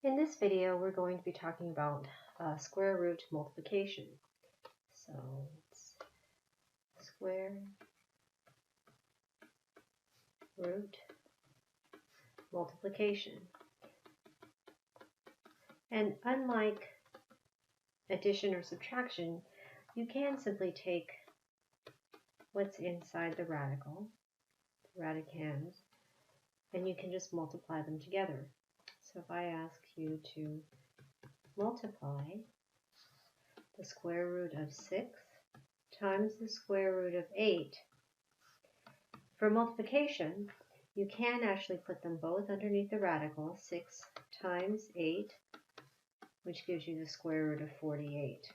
In this video, we're going to be talking about square root multiplication. So it's square root multiplication. And unlike addition or subtraction, you can simply take what's inside the radical, radicands, and you can just multiply them together. So if I ask you to multiply the square root of 6 times the square root of 8, for multiplication, you can actually put them both underneath the radical, 6 times 8, which gives you the square root of 48.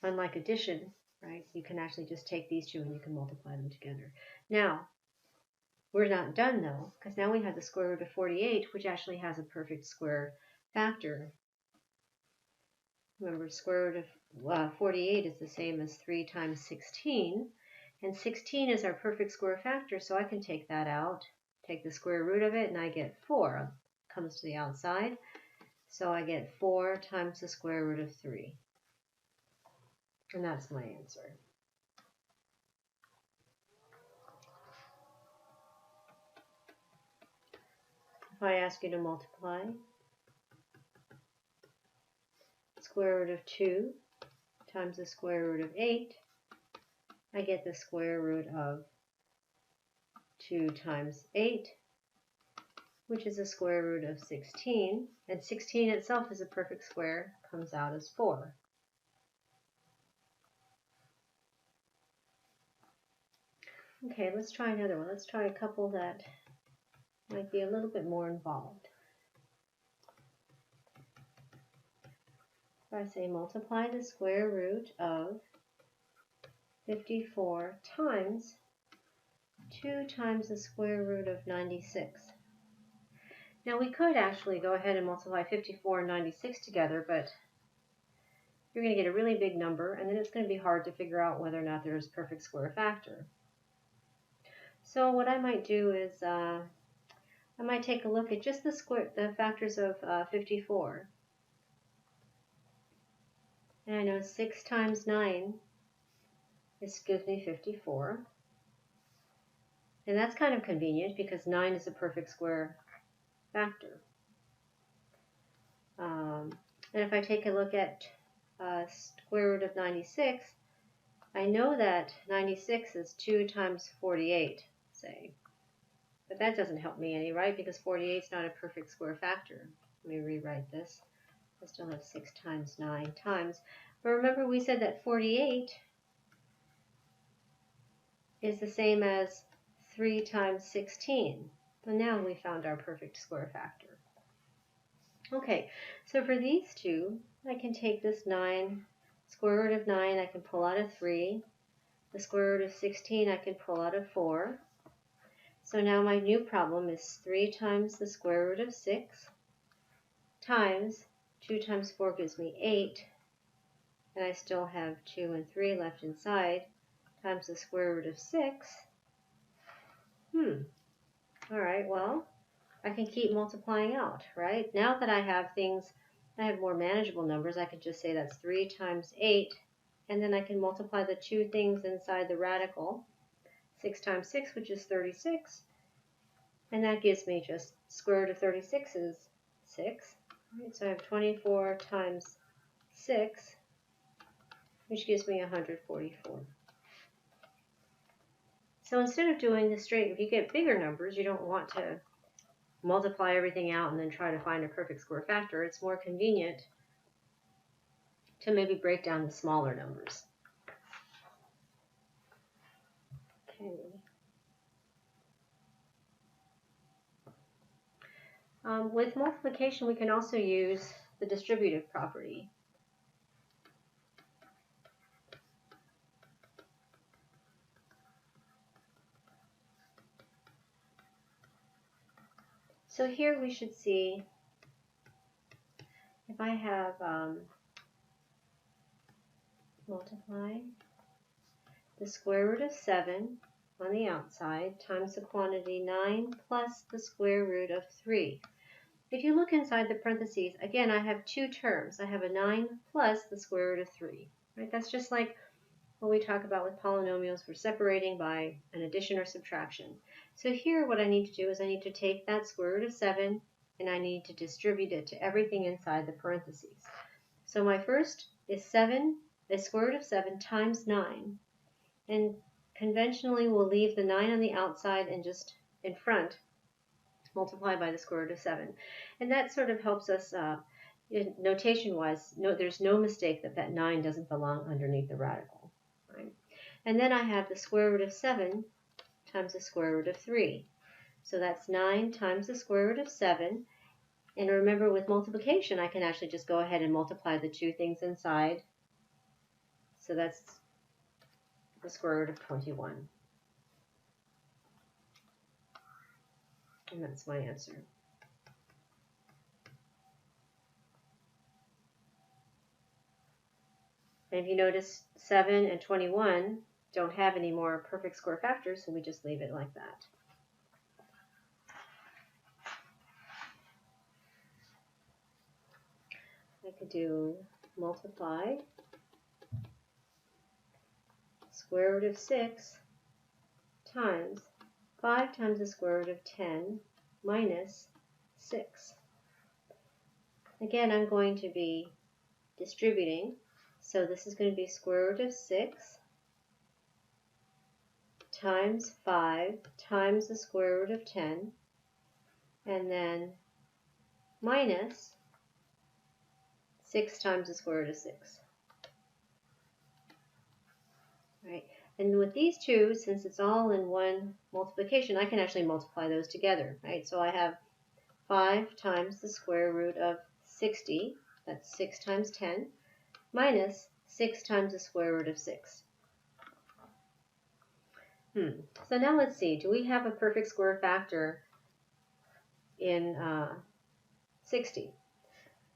Unlike addition, right, you can actually just take these two and you can multiply them together. Now, we're not done though, because now we have the square root of 48, which actually has a perfect square factor. Remember, square root of 48 is the same as 3 times 16, and 16 is our perfect square factor, so I can take that out, take the square root of it, and I get 4. Comes to the outside, so I get 4 times the square root of 3. And that's my answer. If I ask you to multiply square root of 2 times the square root of 8, I get the square root of 2 times 8, which is the square root of 16, and 16 itself is a perfect square, comes out as 4. Okay, let's try another one. Let's try a couple that might be a little bit more involved. If I say multiply the square root of 54 times 2 times the square root of 96. Now we could actually go ahead and multiply 54 and 96 together, but you're going to get a really big number, and then it's going to be hard to figure out whether or not there's a perfect square factor. So what I might do is I might take a look at just the factors of 54. And I know 6 times 9 gives me 54. And that's kind of convenient because 9 is a perfect square factor. And if I take a look at square root of 96, I know that 96 is 2 times 48, say. But that doesn't help me any, right? Because 48 is not a perfect square factor. Let me rewrite this. I still have 6 times 9 times. But remember we said that 48 is the same as 3 times 16. So now we found our perfect square factor. Okay, so for these two, I can take this 9, square root of 9, I can pull out a 3. The square root of 16, I can pull out a 4. So now my new problem is 3 times the square root of 6 times 2 times 4 gives me 8. And I still have 2 and 3 left inside, times the square root of 6. All right, well, I can keep multiplying out, right? Now that I have more manageable numbers, I could just say that's 3 times 8, and then I can multiply the two things inside the radical, 6 times 6, which is 36, and that gives me just square root of 36 is 6. Right? So I have 24 times 6, which gives me 144. So instead of doing this straight, if you get bigger numbers, you don't want to multiply everything out and then try to find a perfect square factor. It's more convenient to maybe break down the smaller numbers. Okay. With multiplication, we can also use the distributive property. So here we should see if I have multiply the square root of 7 on the outside times the quantity 9 plus the square root of 3. If you look inside the parentheses, again, I have two terms. I have a 9 plus the square root of 3. Right? That's just like what we talk about with polynomials. We're separating by an addition or subtraction. So here what I need to do is I need to take that square root of 7 and I need to distribute it to everything inside the parentheses. So my first is 7, the square root of 7 times 9. And conventionally we'll leave the 9 on the outside and just in front multiply by the square root of 7. And that sort of helps us notation-wise. There's no mistake that that 9 doesn't belong underneath the radical. Right? And then I have the square root of 7 times the square root of 3. So that's 9 times the square root of 7. And remember, with multiplication, I can actually just go ahead and multiply the two things inside. So that's the square root of 21. And that's my answer. And if you notice, 7 and 21 don't have any more perfect square factors, so we just leave it like that. I could do multiply square root of 6 times 5 times the square root of 10 minus 6. Again, I'm going to be distributing. So this is going to be square root of 6 times 5 times the square root of 10, and then minus 6 times the square root of 6. Right. And with these two, since it's all in one multiplication, I can actually multiply those together. Right. So I have 5 times the square root of 60, that's 6 times 10, minus 6 times the square root of 6. So now let's see, do we have a perfect square factor in 60?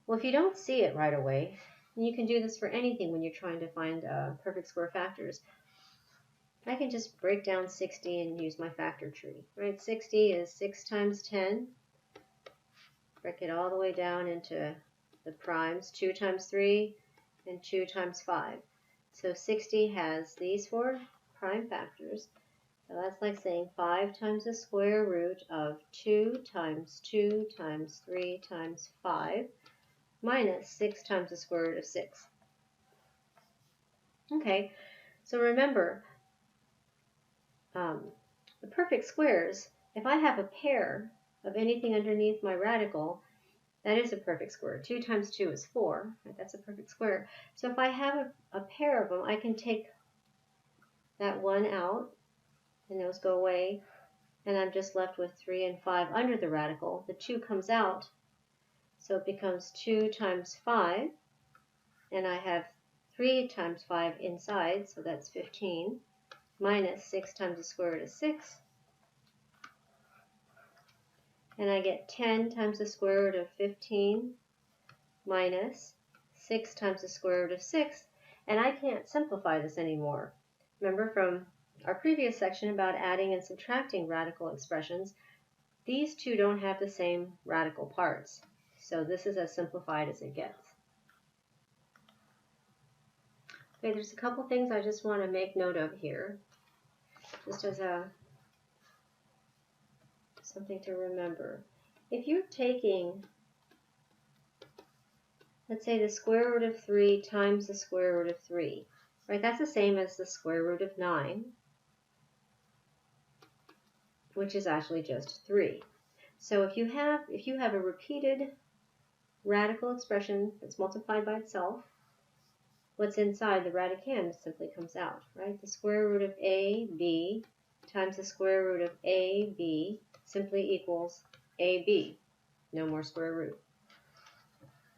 Well, if you don't see it right away, and you can do this for anything when you're trying to find perfect square factors, I can just break down 60 and use my factor tree. Right? 60 is 6 times 10. Break it all the way down into the primes, 2 times 3 and 2 times 5. So 60 has these four prime factors. So that's like saying 5 times the square root of 2 times 2 times 3 times 5 minus 6 times the square root of 6. Okay, so remember, the perfect squares, if I have a pair of anything underneath my radical, that is a perfect square. 2 times 2 is 4. Right? That's a perfect square. So if I have a pair of them, I can take that 1 out, and those go away, and I'm just left with 3 and 5 under the radical. The 2 comes out, so it becomes 2 times 5, and I have 3 times 5 inside, so that's 15, minus 6 times the square root of 6, and I get 10 times the square root of 15 minus 6 times the square root of 6, and I can't simplify this anymore. Remember from our previous section about adding and subtracting radical expressions, these two don't have the same radical parts. So this is as simplified as it gets. Okay, there's a couple things I just want to make note of here, just as something to remember. If you're taking, let's say, the square root of 3 times the square root of 3, right? That's the same as the square root of 9, which is actually just 3. So if you have a repeated radical expression that's multiplied by itself, what's inside the radicand simply comes out, right? The square root of AB times the square root of AB simply equals AB. No more square root.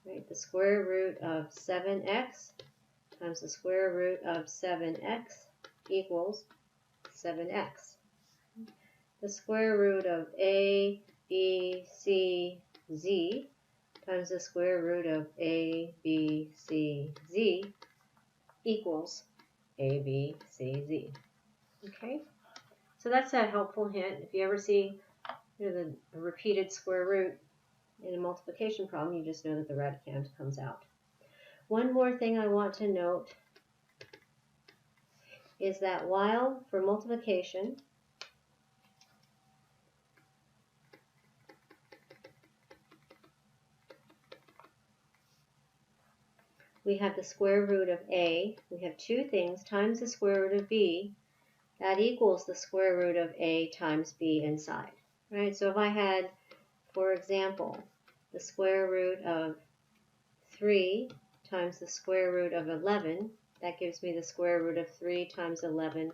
Right? The square root of 7x times the square root of 7x equals 7x. The square root of A, B, C, Z times the square root of A, B, C, Z equals A, B, C, Z. Okay? So that's a helpful hint. If you ever see the repeated square root in a multiplication problem, you just know that the radicand comes out. One more thing I want to note is that while for multiplication, we have the square root of a, we have two things, times the square root of b, that equals the square root of a times b inside, right? So if I had, for example, the square root of 3 times the square root of 11, that gives me the square root of 3 times 11,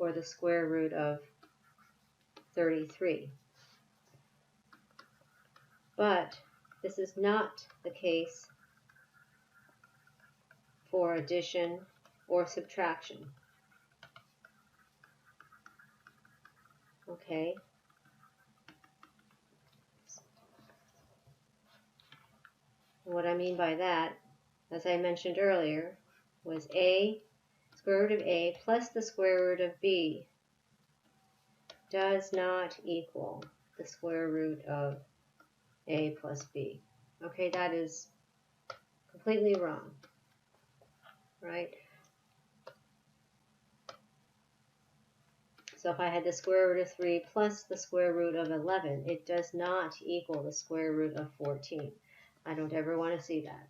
or the square root of 33. But this is not the case for addition or subtraction. Okay? What I mean by that, as I mentioned earlier, was a, square root of a plus the square root of b does not equal the square root of a plus b. Okay, that is completely wrong, right? So if I had the square root of 3 plus the square root of 11, it does not equal the square root of 14. I don't ever want to see that.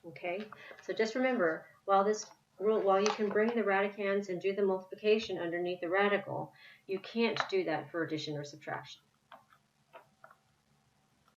Okay, so just remember, while you can bring the radicands and do the multiplication underneath the radical, you can't do that for addition or subtraction.